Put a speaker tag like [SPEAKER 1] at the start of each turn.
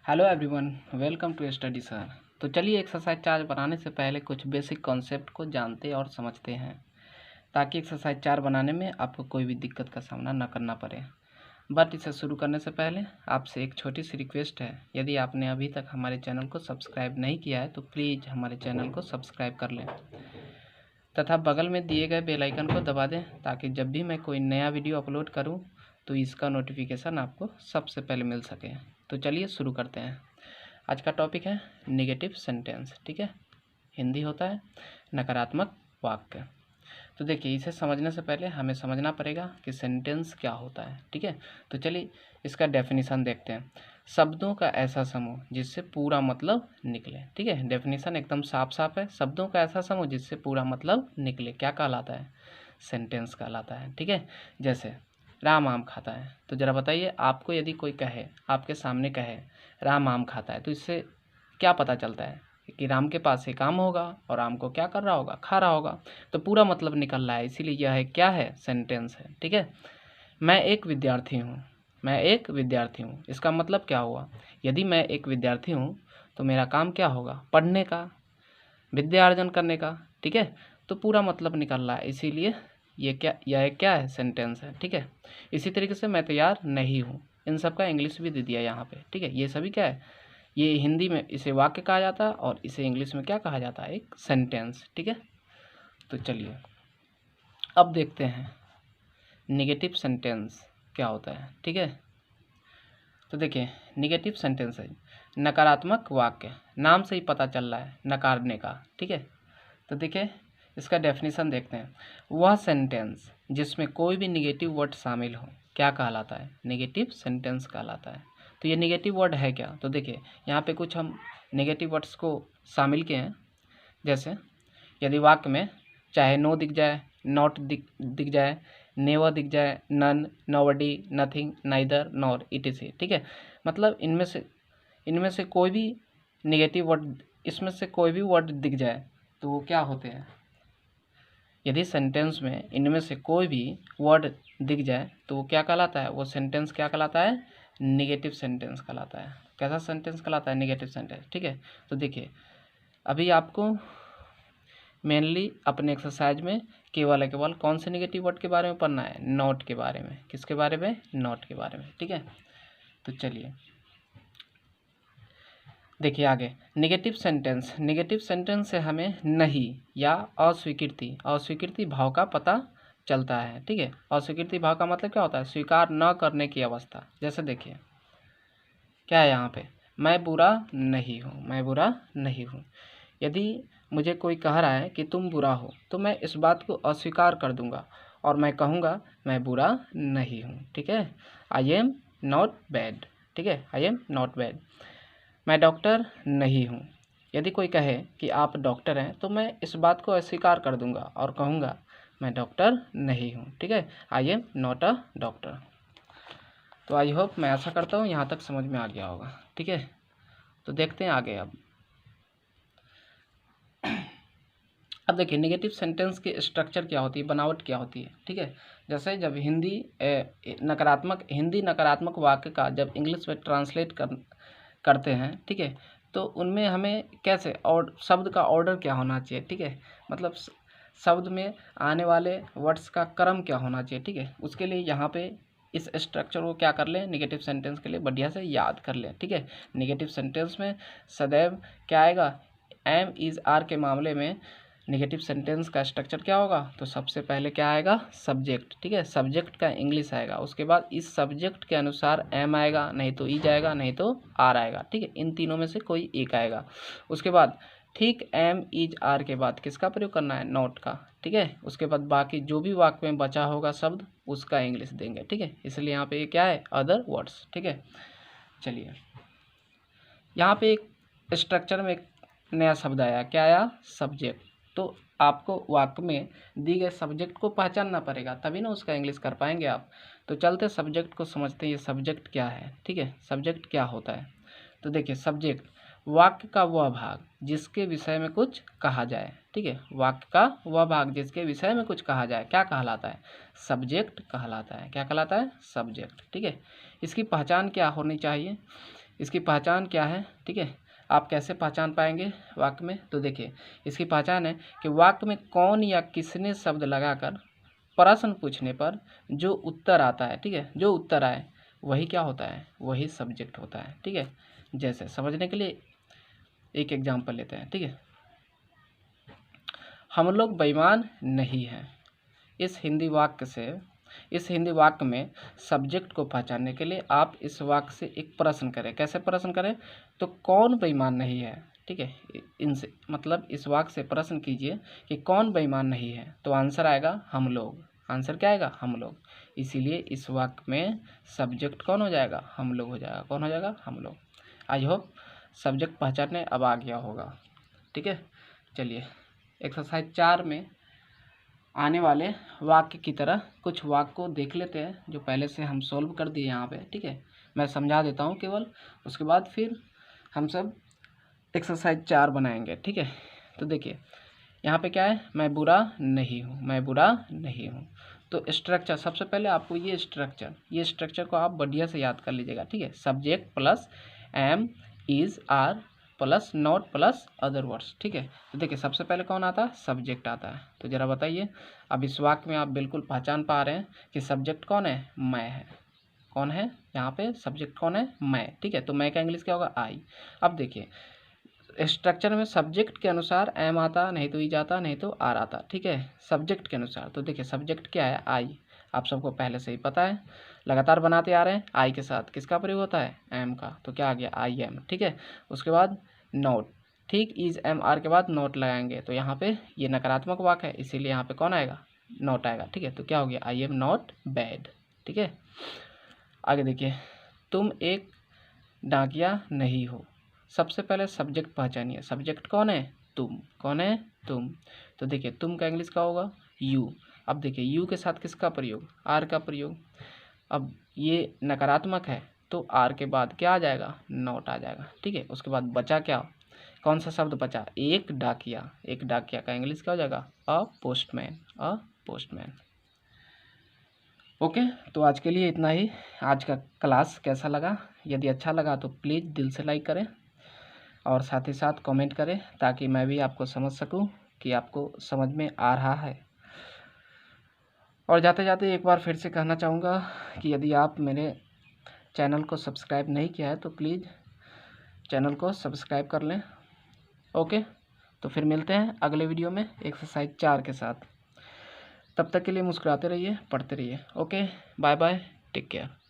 [SPEAKER 1] Hello everyone, welcome to study sir. तो चलिए exercise 4 बनाने से पहले कुछ बेसिक कॉन्सेप्ट को जानते और समझते हैं, ताकि एक्सरसाइज 4 बनाने में आपको कोई भी दिक्कत का सामना न करना पड़े। बट इसे शुरू करने से पहले आपसे एक छोटी सी रिक्वेस्ट है, यदि आपने अभी तक हमारे चैनल को सब्सक्राइब नहीं किया है तो प्लीज़ हमारे चैनल को सब्सक्राइब कर लें तथा बगल में दिए गए बेल आइकन को दबा दें, ताकि जब भी मैं कोई नया वीडियो अपलोड करूं तो इसका नोटिफिकेशन आपको सबसे पहले मिल सके। तो चलिए शुरू करते हैं। आज का टॉपिक है नेगेटिव सेंटेंस। ठीक है, हिंदी होता है नकारात्मक वाक्य। तो देखिए, इसे समझने से पहले हमें समझना पड़ेगा कि सेंटेंस क्या होता है। ठीक है, तो चलिए इसका डेफिनेशन देखते हैं। शब्दों का ऐसा समूह जिससे पूरा मतलब निकले। ठीक है, डेफिनेशन एकदम साफ साफ है। शब्दों का ऐसा समूह जिससे पूरा मतलब निकले क्या कहलाता है? सेंटेंस कहलाता है। ठीक है, जैसे राम आम खाता है, तो ज़रा बताइए, आपको यदि कोई कहे, आपके सामने कहे राम आम खाता है, तो इससे क्या पता चलता है कि राम के पास एक आम होगा और आम को क्या कर रहा होगा? खा रहा होगा। तो पूरा मतलब निकल रहा है, इसीलिए यह है क्या है? सेंटेंस है। ठीक है, मैं एक विद्यार्थी हूँ। मैं एक विद्यार्थी हूँ, इसका मतलब क्या हुआ? यदि मैं एक विद्यार्थी हूँ तो मेरा काम क्या होगा? पढ़ने का, विद्या अर्जन करने का। ठीक है, तो पूरा मतलब निकल रहा है, इसीलिए यह क्या है? सेंटेंस है। ठीक है, इसी तरीके से मैं तैयार नहीं हूँ, इन सब का इंग्लिश भी दे दिया यहाँ पे। ठीक है, ये सभी क्या है? ये हिंदी में इसे वाक्य कहा जाता है और इसे इंग्लिश में क्या कहा जाता है? एक सेंटेंस। ठीक है, तो चलिए अब देखते हैं नेगेटिव सेंटेंस क्या होता है। ठीक है, तो देखिए नेगेटिव सेंटेंस है नकारात्मक वाक्य, नाम से ही पता चल रहा है नकारने का। ठीक है, तो देखिए इसका डेफिनेशन देखते हैं। वह सेंटेंस जिसमें कोई भी निगेटिव वर्ड शामिल हो क्या कहलाता है? नेगेटिव सेंटेंस कहलाता है। तो ये निगेटिव वर्ड है क्या? तो देखिए यहाँ पे कुछ हम नेगेटिव वर्ड्स को शामिल किए हैं। जैसे यदि वाक्य में चाहे नो दिख जाए, नॉट दिख जाए, नेवर दिख जाए, none, nobody, nothing, neither, nor, etc. ठीक है, मतलब इनमें से कोई भी निगेटिव वर्ड, इसमें से कोई भी वर्ड दिख जाए तो वो क्या होते हैं? यदि सेंटेंस में इनमें से कोई भी वर्ड दिख जाए तो वो क्या कहलाता है? वो सेंटेंस क्या कहलाता है? निगेटिव सेंटेंस कहलाता है। कैसा सेंटेंस कहलाता है? Negative sentence. ठीक है, तो देखिए अभी आपको मेनली अपने एक्सरसाइज में केवल कौन से निगेटिव वर्ड के बारे में पढ़ना है? नॉट के बारे में। किसके बारे में? नॉट के बारे में। ठीक है, तो चलिए देखिए आगे निगेटिव सेंटेंस से हमें नहीं या अस्वीकृति भाव का पता चलता है। ठीक है, अस्वीकृति भाव का मतलब क्या होता है? स्वीकार न करने की अवस्था। जैसे देखिए क्या है यहाँ पे, मैं बुरा नहीं हूँ। यदि मुझे कोई कह रहा है कि तुम बुरा हो, तो मैं इस बात को अस्वीकार कर दूंगा और मैं कहूँगा मैं बुरा नहीं हूँ। ठीक है, आई एम नॉट बैड। ठीक है, आई एम नॉट बैड। मैं डॉक्टर नहीं हूँ। यदि कोई कहे कि आप डॉक्टर हैं, तो मैं इस बात को अस्वीकार कर दूंगा और कहूँगा मैं डॉक्टर नहीं हूँ। ठीक है, I am not a doctor. तो आई होप, मैं आशा करता हूँ यहाँ तक समझ में आ गया होगा। ठीक है, तो देखते हैं आगे। अब देखिए नेगेटिव सेंटेंस की स्ट्रक्चर क्या होती है, बनावट क्या होती है। ठीक है, जैसे जब हिंदी नकारात्मक वाक्य का जब इंग्लिश में ट्रांसलेट करते हैं, ठीक है, तो उनमें हमें कैसे और शब्द का ऑर्डर क्या होना चाहिए? ठीक है, मतलब शब्द में आने वाले वर्ड्स का क्रम क्या होना चाहिए? ठीक है, उसके लिए यहाँ पे इस स्ट्रक्चर को क्या कर लें, नेगेटिव सेंटेंस के लिए बढ़िया से याद कर लें। ठीक है, नेगेटिव सेंटेंस में सदैव क्या आएगा? एम इज़ आर के मामले में नेगेटिव सेंटेंस का स्ट्रक्चर क्या होगा? तो सबसे पहले क्या आएगा? सब्जेक्ट। ठीक है, सब्जेक्ट का इंग्लिश आएगा, उसके बाद इस सब्जेक्ट के अनुसार एम आएगा, नहीं तो इज आएगा, नहीं तो आर आएगा। ठीक है, इन तीनों में से कोई एक आएगा। उसके बाद ठीक एम इज आर के बाद किसका प्रयोग करना है? नॉट का। ठीक है, उसके बाद बाकी जो भी वाक्य में बचा होगा शब्द उसका इंग्लिश देंगे। ठीक है, इसलिए यहाँ पे क्या है? Other words. ठीक है, चलिए यहाँ पे एक स्ट्रक्चर में एक नया शब्द आया, क्या आया? सब्जेक्ट। तो आपको वाक्य में दी गए सब्जेक्ट को पहचानना पड़ेगा, तभी ना उसका इंग्लिश कर पाएंगे आप। तो चलते सब्जेक्ट को समझते हैं, ये सब्जेक्ट क्या है। ठीक है, सब्जेक्ट क्या होता है? तो देखिए सब्जेक्ट वाक्य का वह भाग जिसके विषय में कुछ कहा जाए। ठीक है, वाक्य का वह भाग जिसके विषय में कुछ कहा जाए क्या कहलाता है? सब्जेक्ट कहलाता है। क्या कहलाता है? सब्जेक्ट। ठीक है, इसकी पहचान क्या होनी चाहिए? इसकी पहचान क्या है, ठीक है, आप कैसे पहचान पाएंगे वाक्य में? तो देखिए, इसकी पहचान है कि वाक्य में कौन या किसने शब्द लगाकर प्रश्न पूछने पर जो उत्तर आता है, ठीक है, जो उत्तर आए वही क्या होता है, वही सब्जेक्ट होता है, ठीक है। जैसे समझने के लिए एक एग्जाम्पल लेते हैं, ठीक है। हम लोग बेईमान नहीं हैं। इस हिंदी वाक्य में सब्जेक्ट को पहचानने के लिए आप इस वाक्य से एक प्रश्न करें। कैसे प्रश्न करें? तो कौन बेईमान नहीं है, ठीक है, इनसे मतलब इस वाक्य से प्रश्न कीजिए कि कौन बेईमान नहीं है, तो आंसर आएगा हम लोग। आंसर क्या आएगा? हम लोग। इसीलिए इस वाक्य में सब्जेक्ट कौन हो जाएगा? हम लोग हो जाएगा। कौन हो जाएगा? हम लोग। आई होप सब्जेक्ट पहचानने अब आ गया होगा, ठीक है। चलिए एक्सरसाइज 4 में आने वाले वाक्य की तरह कुछ वाक्य को देख लेते हैं जो पहले से हम सोल्व कर दिए यहाँ पे, ठीक है। मैं समझा देता हूँ केवल, उसके बाद फिर हम सब एक्सरसाइज 4 बनाएंगे, ठीक है। तो देखिए यहाँ पे क्या है, मैं बुरा नहीं हूँ, मैं बुरा नहीं हूँ। तो स्ट्रक्चर, सबसे पहले आपको ये स्ट्रक्चर को आप बढ़िया से याद कर लीजिएगा, ठीक है। Subject plus am, is, are plus not plus other words, ठीक है। तो देखिए सबसे पहले कौन आता है? सब्जेक्ट आता है। तो ज़रा बताइए, अब इस वाक्य में आप बिल्कुल पहचान पा रहे हैं कि सब्जेक्ट कौन है? मैं है। कौन है यहाँ पे? सब्जेक्ट कौन है? मैं, ठीक है। तो मैं का इंग्लिश क्या होगा? आई। अब देखिए स्ट्रक्चर में सब्जेक्ट के अनुसार एम आता, नहीं तो इज आता, नहीं तो आर आता, ठीक है, सब्जेक्ट के अनुसार। तो देखिए सब्जेक्ट क्या है? आई। आप सबको पहले से ही पता है, लगातार बनाते आ रहे हैं। आई के साथ किसका प्रयोग होता है? एम का। तो क्या आ गया? आई एम, ठीक है। उसके बाद नोट, ठीक, इज एम आर के बाद नोट लगाएंगे। तो यहाँ पे ये नकारात्मक वाक्य है, इसीलिए यहाँ पे कौन आएगा? नोट आएगा, ठीक है। तो क्या हो गया? आई एम नॉट बैड, ठीक है। आगे देखिए, तुम एक डाकिया नहीं हो। सबसे पहले सब्जेक्ट पहचानिए। सब्जेक्ट कौन है? तुम। कौन है? तुम। तो देखिए तुम का इंग्लिश क्या होगा? यू। अब देखिए यू के साथ किसका प्रयोग? आर का प्रयोग। अब ये नकारात्मक है तो आर के बाद क्या आ जाएगा? नॉट आ जाएगा, ठीक है। उसके बाद बचा क्या? कौन सा शब्द बचा? एक डाकिया। एक डाकिया का इंग्लिश क्या हो जाएगा? अ पोस्टमैन। अ पोस्टमैन। ओके, तो आज के लिए इतना ही। आज का क्लास कैसा लगा? यदि अच्छा लगा तो प्लीज़ दिल से लाइक करें और साथ ही साथ कमेंट करें ताकि मैं भी आपको समझ सकूं कि आपको समझ में आ रहा है। और जाते जाते एक बार फिर से कहना चाहूँगा कि यदि आप मेरे चैनल को सब्सक्राइब नहीं किया है तो प्लीज़ चैनल को सब्सक्राइब कर लें। ओके, तो फिर मिलते हैं अगले वीडियो में एक्सरसाइज 4 के साथ। तब तक के लिए मुस्कुराते रहिए, पढ़ते रहिए। Okay, bye bye, take care.